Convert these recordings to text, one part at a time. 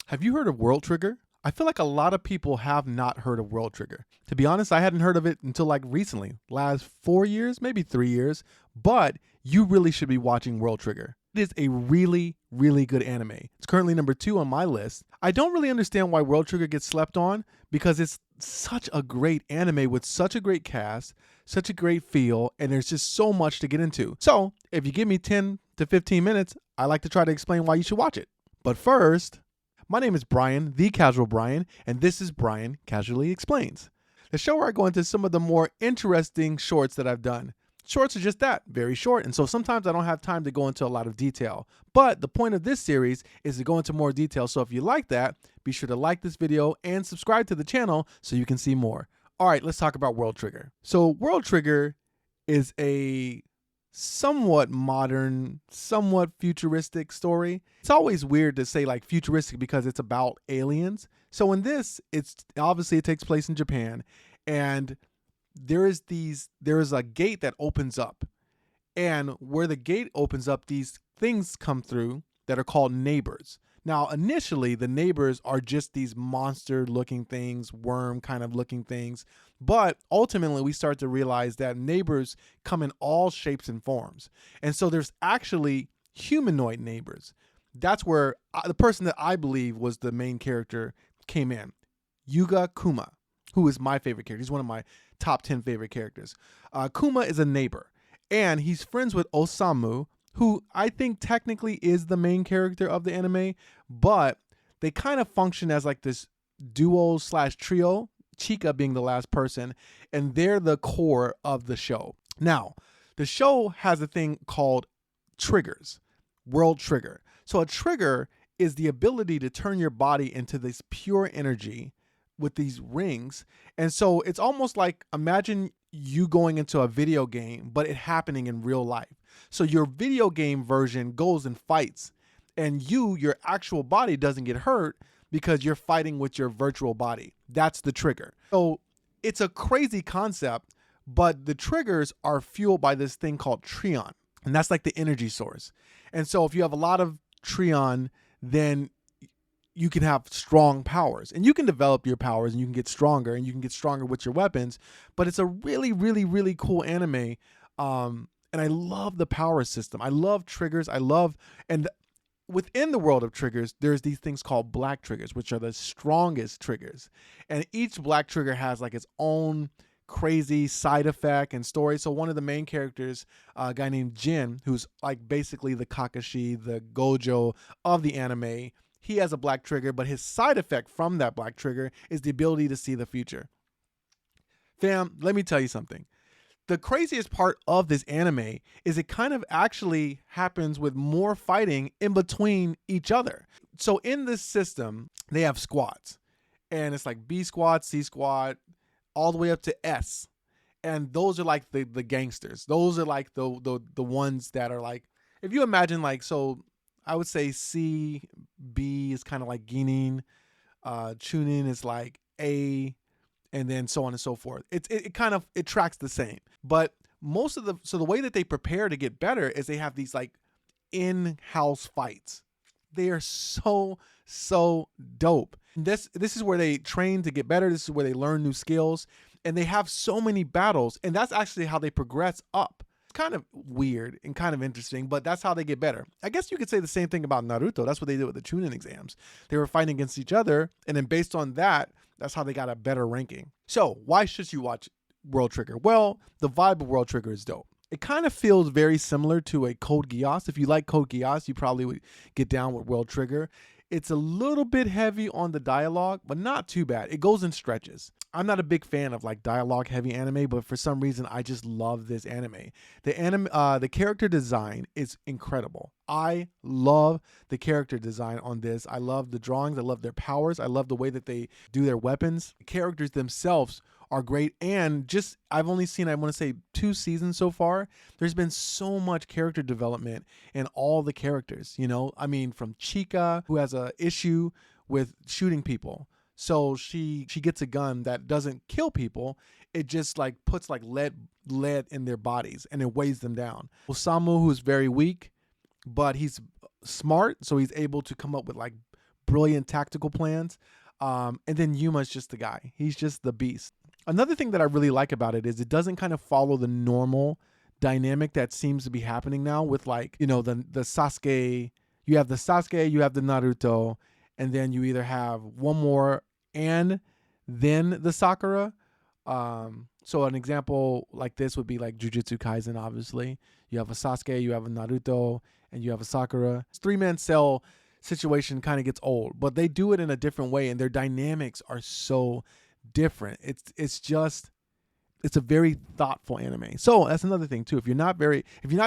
Have you heard of World Trigger? I feel like a lot of people have not heard of World Trigger. To be honest, I hadn't heard of it until like recently, last 4 years, maybe 3 years, but you really should be watching World Trigger. It is a really, really good anime. It's currently number 2 on my list. I don't really understand why World Trigger gets slept on because it's such a great anime with such a great cast, such a great feel, and there's just so much to get into. So if you give me 10 to 15 minutes, I like to try to explain why you should watch it. But first, my name is Brian, the Casual Brian, and this is Brian Casually Explains, the show where I go into some of the more interesting shorts that I've done. Shorts are just that, very short, and so sometimes I don't have time to go into a lot of detail. But the point of this series is to go into more detail, so if you like that, be sure to like this video and subscribe to the channel so you can see more. All right, let's talk about World Trigger. So World Trigger is a somewhat modern, somewhat futuristic story. It's always weird to say like futuristic because it's about aliens. So in this, it's obviously it takes place in Japan, and there is a gate that opens up, and where the gate opens up, these things come through that are called neighbors. Now, initially, the neighbors are just these monster-looking things, worm kind of looking things. But ultimately, we start to realize that neighbors come in all shapes and forms. And so there's actually humanoid neighbors. That's where the person that I believe was the main character came in. Yuga Kuma, who is my favorite character. He's one of my top 10 favorite characters. Kuma is a neighbor, and he's friends with Osamu, who I think technically is the main character of the anime, but they kind of function as like this duo slash trio, Chika being the last person, and they're the core of the show. Now, the show has a thing called triggers, World Trigger. So a trigger is the ability to turn your body into this pure energy with these rings. And so it's almost like, imagine you going into a video game, but it happening in real life. So your video game version goes and fights, and your actual body doesn't get hurt because you're fighting with your virtual body. That's the trigger. So it's a crazy concept, but the triggers are fueled by this thing called Trion, and that's like the energy source. And so if you have a lot of Trion, then you can have strong powers, and you can develop your powers, and you can get stronger, and you can get stronger with your weapons. But it's a really, really, really cool anime. And I love the power system. I love triggers. And within the world of triggers, there's these things called black triggers, which are the strongest triggers. And each black trigger has like its own crazy side effect and story. So one of the main characters, a guy named Jin, who's like basically the Kakashi, the Gojo of the anime, he has a black trigger, but his side effect from that black trigger is the ability to see the future. Fam, let me tell you something. The craziest part of this anime is it kind of actually happens with more fighting in between each other. So in this system, they have squads, and it's like B squad, C squad, all the way up to S. And those are like the gangsters. Those are like the ones that are like, if you imagine like, so I would say C, B is kind of like Ginin, Chunin is like A, and then so on and so forth. It kind of tracks the same. But the way that they prepare to get better is they have these like in-house fights. They are so dope. This is where they train to get better. This is where they learn new skills, and they have so many battles, and that's actually how they progress up. It's kind of weird and kind of interesting, but that's how they get better. I guess you could say the same thing about Naruto. That's what they did with the Chunin exams. They were fighting against each other, and then based on that, that's how they got a better ranking. So why should you watch World Trigger? Well, the vibe of World Trigger is dope. It kind of feels very similar to a Code Geass. If you like Code Geass, you probably would get down with World Trigger. It's a little bit heavy on the dialogue, but not too bad. It goes in stretches. I'm not a big fan of like dialogue heavy anime, but for some reason I just love this anime. The character design is incredible. I love the character design on this. I love the drawings. I love their powers. I love the way that they do their weapons. The characters themselves are great, and just I've only seen, I want to say, 2 seasons so far. There's been so much character development in all the characters, you know? I mean, from Chika, who has a issue with shooting people. So she gets a gun that doesn't kill people. It just like puts like lead in their bodies, and it weighs them down. Osamu, who's very weak, but he's smart, so he's able to come up with like brilliant tactical plans. And then Yuma's just the guy. He's just the beast. Another thing that I really like about it is it doesn't kind of follow the normal dynamic that seems to be happening now with, like, you know, the Sasuke. You have the Sasuke, you have the Naruto, and then you either have one more and then the Sakura. So an example like this would be like Jujutsu Kaisen, obviously. You have a Sasuke, you have a Naruto, and you have a Sakura. This three-man cell situation kind of gets old, but they do it in a different way, and their dynamics are so different. It's a very thoughtful anime. So that's another thing too. If you're not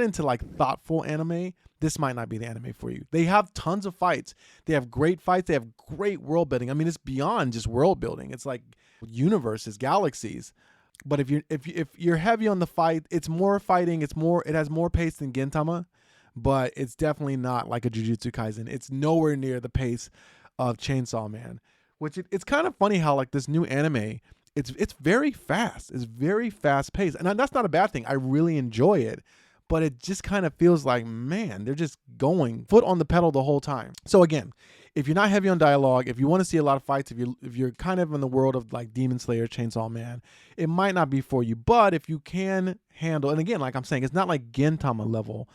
into like thoughtful anime, this might not be the anime for you. They have tons of fights. They have great fights. They have great world building. I mean, it's beyond just world building. It's like universes, galaxies. But if you're heavy on the fight, it's more fighting. It has more pace than Gintama, but it's definitely not like a Jujutsu Kaisen. It's nowhere near the pace of Chainsaw Man. Which it's kind of funny how like this new anime, it's very fast. It's very fast paced, and that's not a bad thing. I really enjoy it, but it just kind of feels like, man, they're just going foot on the pedal the whole time. So again, if you're not heavy on dialogue, if you want to see a lot of fights, if you're kind of in the world of like Demon Slayer, Chainsaw Man, it might not be for you. But if you can handle, and again, like I'm saying, it's not like Gintama level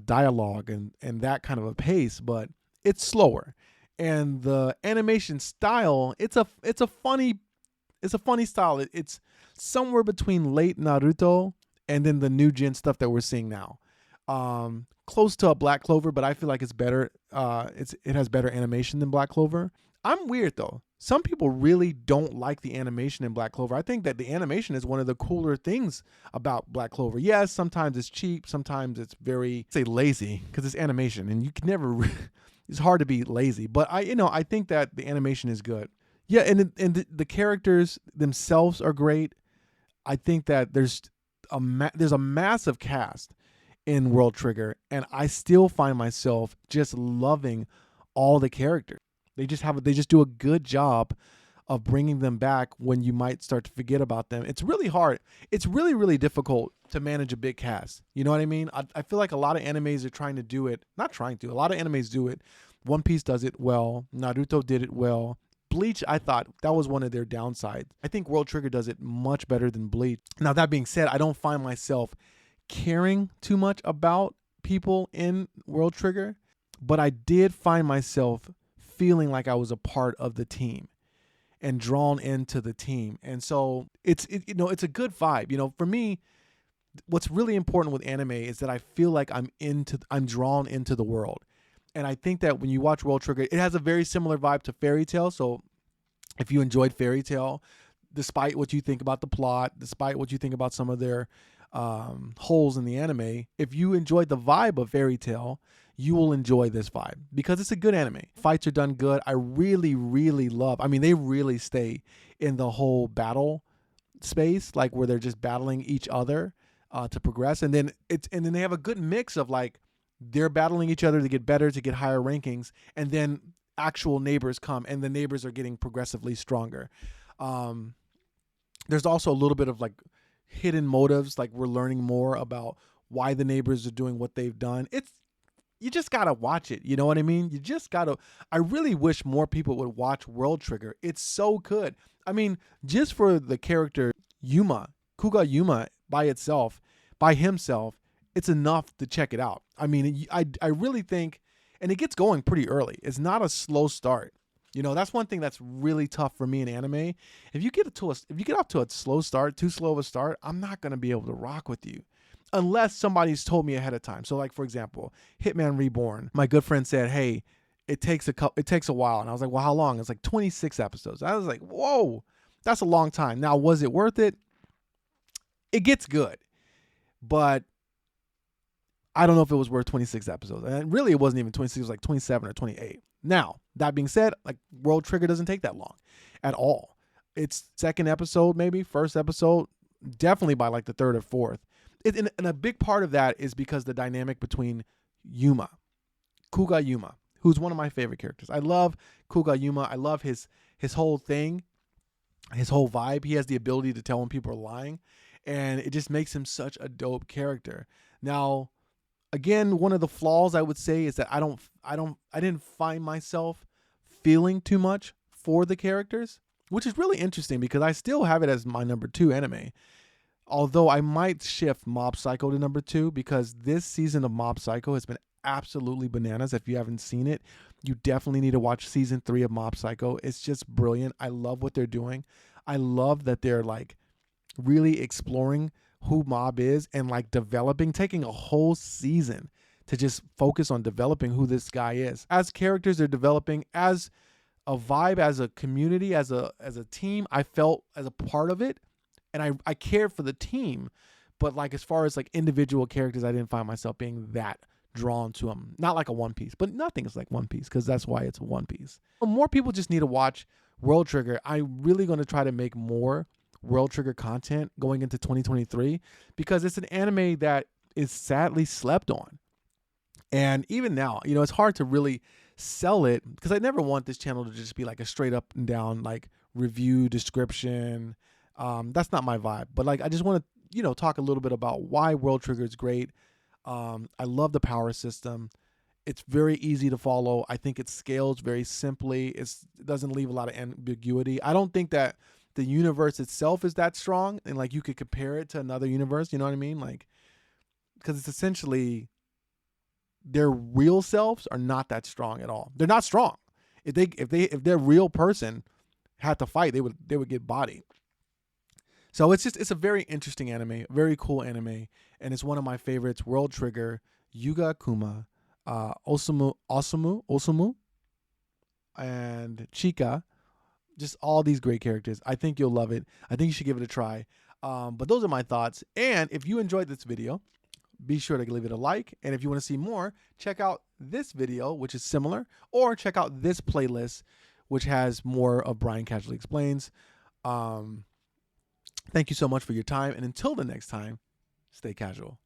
dialogue and that kind of a pace, but it's slower. And the animation style, it's a funny style. It's somewhere between late Naruto and then the new gen stuff that we're seeing now. Close to a Black Clover, but I feel like it's better. It has better animation than Black Clover. I'm weird though. Some people really don't like the animation in Black Clover. I think that the animation is one of the cooler things about Black Clover. Yes, sometimes it's cheap, sometimes it's very, say, lazy, because it's animation and you can never it's hard to be lazy, but I think that the animation is good. Yeah, and the characters themselves are great. I think that there's a massive cast in World Trigger, and I still find myself just loving all the characters. They just do a good job of bringing them back when you might start to forget about them. It's really hard. It's really, really difficult to manage a big cast. You know what I mean? I feel like a lot of animes are trying to do it. Not trying to. A lot of animes do it. One Piece does it well. Naruto did it well. Bleach, I thought that was one of their downsides. I think World Trigger does it much better than Bleach. Now, that being said, I don't find myself caring too much about people in World Trigger, but I did find myself feeling like I was a part of the team and drawn into the team. And so it's a good vibe. For me, what's really important with anime is that I feel like I'm drawn into the world. And I think that when you watch World Trigger, it has a very similar vibe to Fairy Tail. So if you enjoyed Fairy Tail, despite what you think about the plot, despite what you think about some of their holes in the anime, if you enjoyed the vibe of Fairy Tail, you will enjoy this vibe because it's a good anime. Fights are done good. I really, really love, they really stay in the whole battle space, like where they're just battling each other to progress. And then they have a good mix of like, they're battling each other to get better, to get higher rankings, and then actual neighbors come, and the neighbors are getting progressively stronger. There's also a little bit of like hidden motives, like we're learning more about why the neighbors are doing what they've done. You just gotta watch it. You know what I mean? You just gotta. I really wish more people would watch World Trigger. It's so good. Just for the character Yuma, Kuga Yuma by himself, it's enough to check it out. I really think, and it gets going pretty early. It's not a slow start. That's one thing that's really tough for me in anime. If you get off to a slow start, too slow of a start, I'm not gonna be able to rock with you, unless somebody's told me ahead of time. So, like for example, Hitman Reborn. My good friend said, "Hey, it takes a while," and I was like, "Well, how long?" It's like 26 episodes. I was like, "Whoa, that's a long time." Now, was it worth it? It gets good, but I don't know if it was worth 26 episodes. And really, it wasn't even 26. It was like 27 or 28. Now, that being said, like World Trigger doesn't take that long at all. It's second episode, maybe first episode, definitely by like the third or fourth. And a big part of that is because the dynamic between Kuga Yuma, who's one of my favorite characters. I love Kuga Yuma. I love his whole thing, his whole vibe. He has the ability to tell when people are lying, and it just makes him such a dope character. Now, again, one of the flaws I would say is that I didn't find myself feeling too much for the characters, which is really interesting because I still have it as my number 2 anime. Although I might shift Mob Psycho to number 2 because this season of Mob Psycho has been absolutely bananas. If you haven't seen it, you definitely need to watch season 3 of Mob Psycho. It's just brilliant. I love what they're doing. I love that they're like really exploring who Mob is and like developing, taking a whole season to just focus on developing who this guy is. As characters, they're developing as a vibe, as a community, as a team. I felt as a part of it, and I cared for the team. But like as far as like individual characters, I didn't find myself being that drawn to them. Not like a One Piece, but nothing is like One Piece because that's why it's One Piece. More people just need to watch World Trigger. I'm really going to try to make more World Trigger content going into 2023 because it's an anime that is sadly slept on. And even now, you know, it's hard to really sell it because I never want this channel to just be like a straight up and down like review description. That's not my vibe. But like I just want to, you know, talk a little bit about why World Trigger is great. I love the power system. It's very easy to follow. I think it scales very simply. It doesn't leave a lot of ambiguity. I don't think that the universe itself is that strong and like you could compare it to another universe. You know what I mean? Like, because it's essentially their real selves are not that strong at all. They're not strong. If their real person had to fight, they would get bodied. So it's a very interesting anime, very cool anime, and it's one of my favorites. World Trigger, Yuga Kuma, Osamu, and Chika. Just all these great characters. I think you'll love it. I think you should give it a try. But those are my thoughts. And if you enjoyed this video, be sure to leave it a like. And if you want to see more, check out this video, which is similar, or check out this playlist, which has more of Brian Casually Explains. Thank you so much for your time. And until the next time, stay casual.